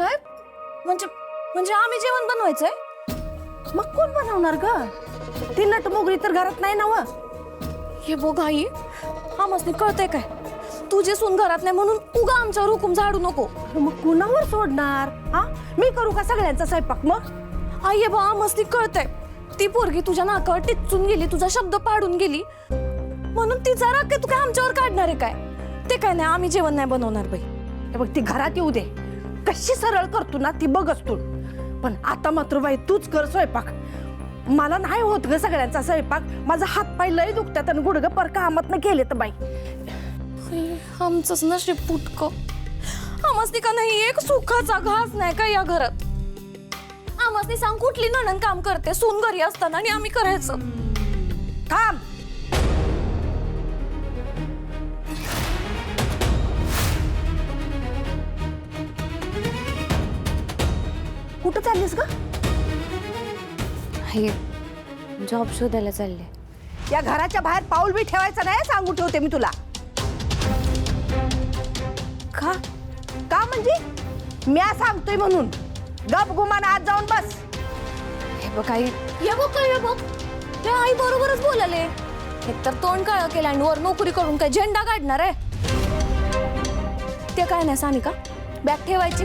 काय म्हणजे म्हणजे आम्ही जेवण बनवायचंय? मग कोण बनवणार ग? ती नटमोगरी तर घरात नाही ना व. हे बघ आई, आम्हाला कळतंय काय? तुझी सून घरात नाही म्हणून उगा आमच्यावर हुकूम झाडू नको. मग कुणावर सोडणार? हा, मी करू का सगळ्यांचा स्वयंपाक मग? आई हे बघ आम्हाला कळतंय, ती पोरगी तुझ्या नाकावर टिचून गेली, तुझा शब्द पाडून गेली, म्हणून तिचा राग काय तू काय आमच्यावर काढणार आहे काय? ते काय नाही, आम्ही जेवण नाही बनवणार बाई. हे बघ, ती घरात येऊ दे, कशी सरळ करतो ना ती बघच तू. पण आता मात्र बाई तूच कर स्वयंपाक. मला नाही होत ग सगळ्यांचा स्वयंपाक. माझा हात पाय लय दुखतात आणि गुडघं पर कामात केले तर बाई. आमचंच नशीब फुटकं. आम्हाला का नाही एक सुखाचा घास नाही का या घरात? आम्हाला सांग कुठली नणन काम करते सून घरी असताना आणि आम्ही करायचं? थांब. कुठं चाललीस ग? जॉब शोधायला चालले. या घराच्या बाहेर पाऊल बी ठेवायचं नाही, सांगू ठेवते मी तुला. का? का म्हणजे म्या सांगतोय म्हणून. गप गुमान आत जाऊन बस. हे बघ आई, हे बघ काय, हे बघ हे आई बरोबरच बोलाले. एकतर तोंड काळं केलं आणि वर नोकरी करून काय झेंडा काढणार आहे? ते काय नाही सानिका, बॅग ठेवायची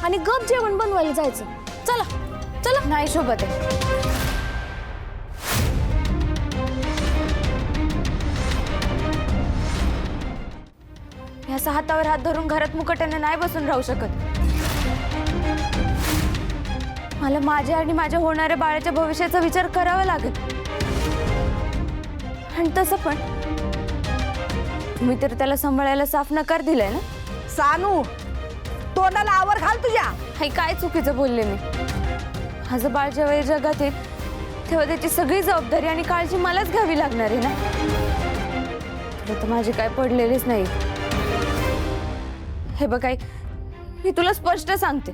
आणि गप जेवण बनवायला जायचं. चला चला. नाही शोभत आहे. ह्या हातावर हात धरून घरात मुकाट्याने नाही बसून राहू शकत. मला माझ्या आणि माझ्या होणाऱ्या बाळाच्या भविष्याचा विचार करावा लागेल. आणि तसं पण तुम्ही तर त्याला सांभाळायला साफ नकार दिलाय ना. सानू, तोंडाला आवर घाल तुझ्या. हे काय चुकीचं बोलले मी? माझं बाळ जेव्हा या जगात येईल तेव्हा त्याची सगळी जबाबदारी आणि काळजी मलाच घ्यावी लागणार आहे ना. तुला तर माझे काय पडलेलेच नाही. हे बघ आई, मी तुला स्पष्ट सांगते,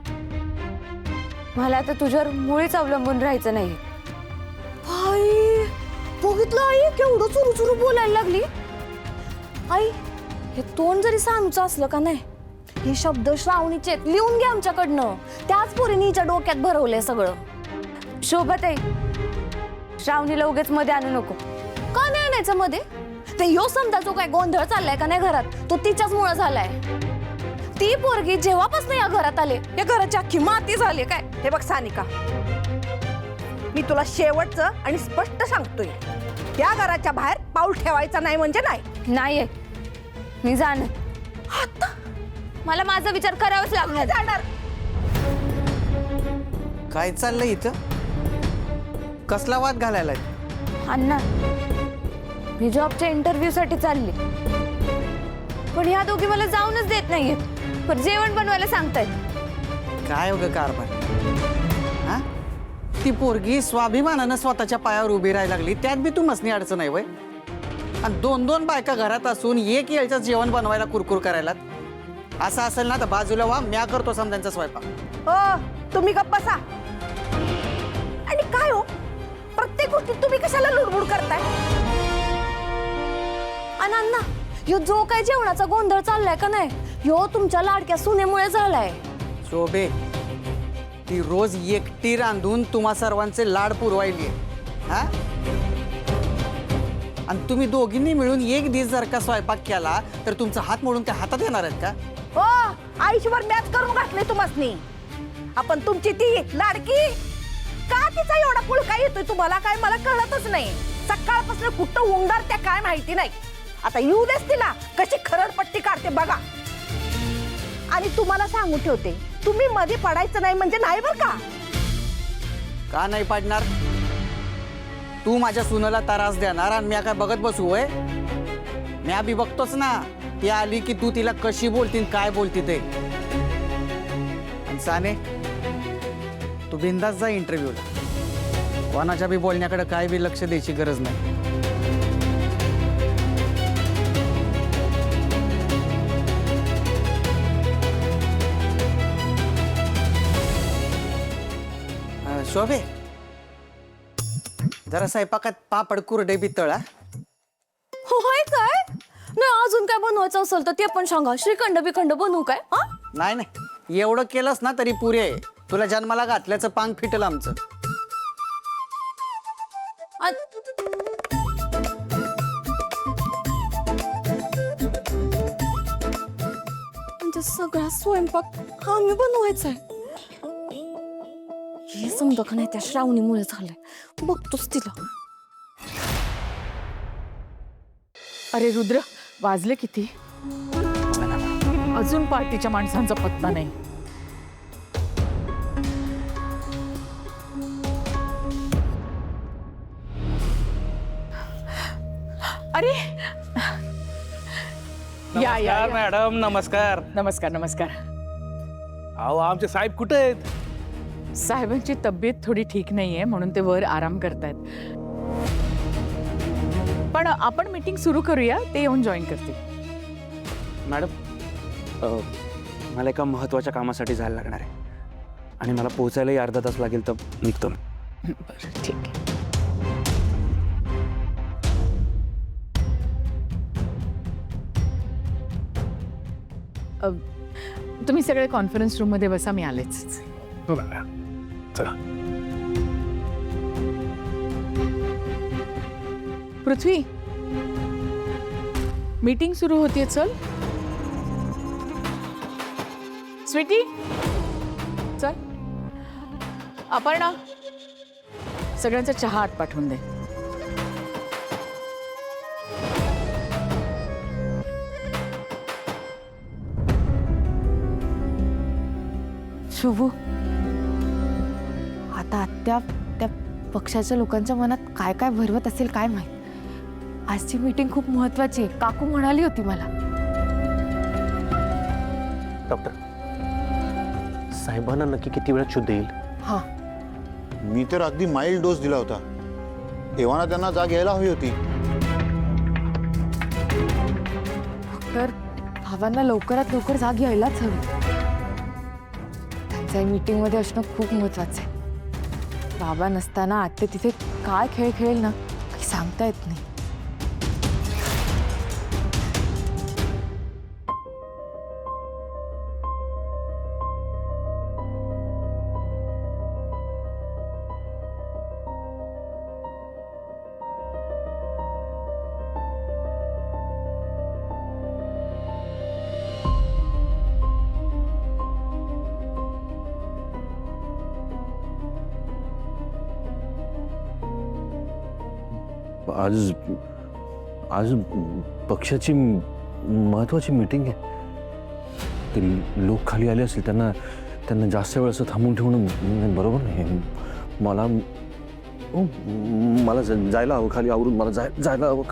मला आता तुझ्यावर मुळीच अवलंबून राहायचं नाही. आई बघितलं आई, केवढं चुरू चुरू बोलायला लागली. आई हे तोंड जरी सानूचं असलं का नाही, हे शब्द श्रावणीचे लिहून घे आमच्याकडनं. त्याच पोरीने हिच्या डोक्यात भरवलंय सगळं. शोभत आहे, श्रावणीला उगेच मध्ये आणू नको. का नाही आणायचं मध्ये? ते यो समजा जो काय गोंधळ चाललाय का नाही घरात, तो तिच्याच मुळे झालाय. ती पोरगी जेव्हापासून या घरात आले, या घराची अख्खी माती झाली काय. हे बघ सानिका, मी तुला शेवटचं आणि स्पष्ट सांगतोय, या घराच्या बाहेर पाऊल ठेवायचा नाही म्हणजे नाही. नाहीये, मी जाणार. आता मला माझा विचार करावाच लागणार. जाणार. काय चाललंय इथं? कसला वाद घालायला? अण्णा, मी जॉबच्या इंटरव्ह्यू साठी चालली, पण ह्या दोघी मला जाऊनच देत नाहीये. पण जेवण बनवायला सांगतायत. काय हो ग कारभार? हा, ती पोरगी स्वाभिमानानं स्वतःच्या पायावर उभी राहायला लागली, त्यात बी तू मसनी अडचण आहे वय? आणि दोन दोन बायका घरात असून एक यायचं जेवण बनवायला कुरकुर करायला. असं असेल ना तर बाजूला व्हा, म्या करतो समजांचा स्वयंपाक. हो, तुम्ही गप्प बसा. आणि काय हो, प्रत्येक गोष्टीत तुम्ही कशाला लुडबुड करताय? आणि अण्णा, ह्यो जो काय जेवणाचा गोंधळ चाललाय का नाही, ह्यो तुमच्या लाडक्या सुनेमुळे झालाय. शोभे, ती रोज एकटी रांधून तुम्हा सर्वांचे लाड पुरवायली. हा, आणि तुम्ही दोघींनी मिळून एक दिवस जर का स्वयंपाक केला तर तुमचा हात मोडून त्या हातात येणार आहेत का? हो, आयुष्यभर मॅच करून घातले तुम्हासनी. आपण तुमची ती लाडकी, का तिचा एवढा पुळका येतोय तुम्हाला काय मला कळतच नाही. सकाळपासून कुठं उंगार त्या काय माहिती नाही. आता येऊ देस तिला, कशी खरडपट्टी काढते बघा. आणि तुम्हाला सांगू ठेवते, तुम्ही मध्ये पडायचं नाही म्हणजे नाही बर का नाही पाडणार? तू माझ्या सुनेला त्रास देणार आणि म्या काय बघत बसू होय? म्या बी बघतोच ना, ती आली की तू तिला कशी बोलती काय बोलती ते. आणि साने, तू बिंदास जा इंटरव्ह्यूला. कोणाच्या बी बोलण्याकडे काय बी लक्ष द्यायची गरज नाही. शोभे, जरा स्वयंपाकात पापड कुरडे बी तळा. होय काय? नाही अजून काय बनवायचं असेल तर ते पण सांगा. श्रीखंड बिखंड बनवू काय? हा, नाही नाही, एवढं केलंस ना तरी पुरे आहे. तुला जन्माला घातल्याचं पांग फिटलं आमचं. म्हणजे सगळा स्वयंपाक आम्ही बनवायचा आहे. हे समजा का नाही त्या श्रावणीमुळे झालंय. बघतोच तिला. अरे रुद्र, वाजले किती? अजून पार्टीच्या माणसांचा पत्ता नाही. अरे या या नमस्कार या. मॅडम, नमस्कार. नमस्कार नमस्कार. अहो आमचे साहेब कुठे आहेत? साहेबांची तब्येत थोडी ठीक नाहीये म्हणून ते वर आराम करतायत. पण आपण मीटिंग सुरू करूया, ते येऊन जॉईन करतील. मॅडम मला एका महत्वाच्या कामासाठी जायला लागणार आहे आणि मला पोहोचायलाही अर्धा तास लागेल, तर निघतो मी. बरं ठीक आहे. तुम्ही सगळे कॉन्फरन्स रूम मध्ये बसा, मी आलेच. चला. पृथ्वी, मीटिंग सुरू होतीये, चल. स्वीटी चल. आपण सगळ्यांचा चहा आत पाठवून दे. शुभू, आता आत्या त्या पक्षाच्या लोकांच्या मनात काय काय भरवत असेल काय माहित. आजची मीटिंग खूप महत्वाची आहे, काकू म्हणाली होती मला. डॉक्टर, साहेबांना नक्की किती वेळात शुद्ध येईल? हा, मी तर अगदी माइल्ड डोस दिला होता. तेव्हा त्यांना जाग यायला हवी होती. तर भावांना लवकरात लवकर जाग यायलाच हवी. त्यांच्या मीटिंग मध्ये असणं खूप महत्वाचं आहे. बाबा नसताना आत्या तिथे काय खेळ खेळेल ना, काही सांगता येत नाही. आज आज पक्षाची महत्वाची मीटिंग आहे. ते लोक खाली आले असतील, त्यांना जास्त वेळ असं थांबून ठेवणं बरोबर नाही. मला जायला हवं, खाली आवरून मला जायला हवं.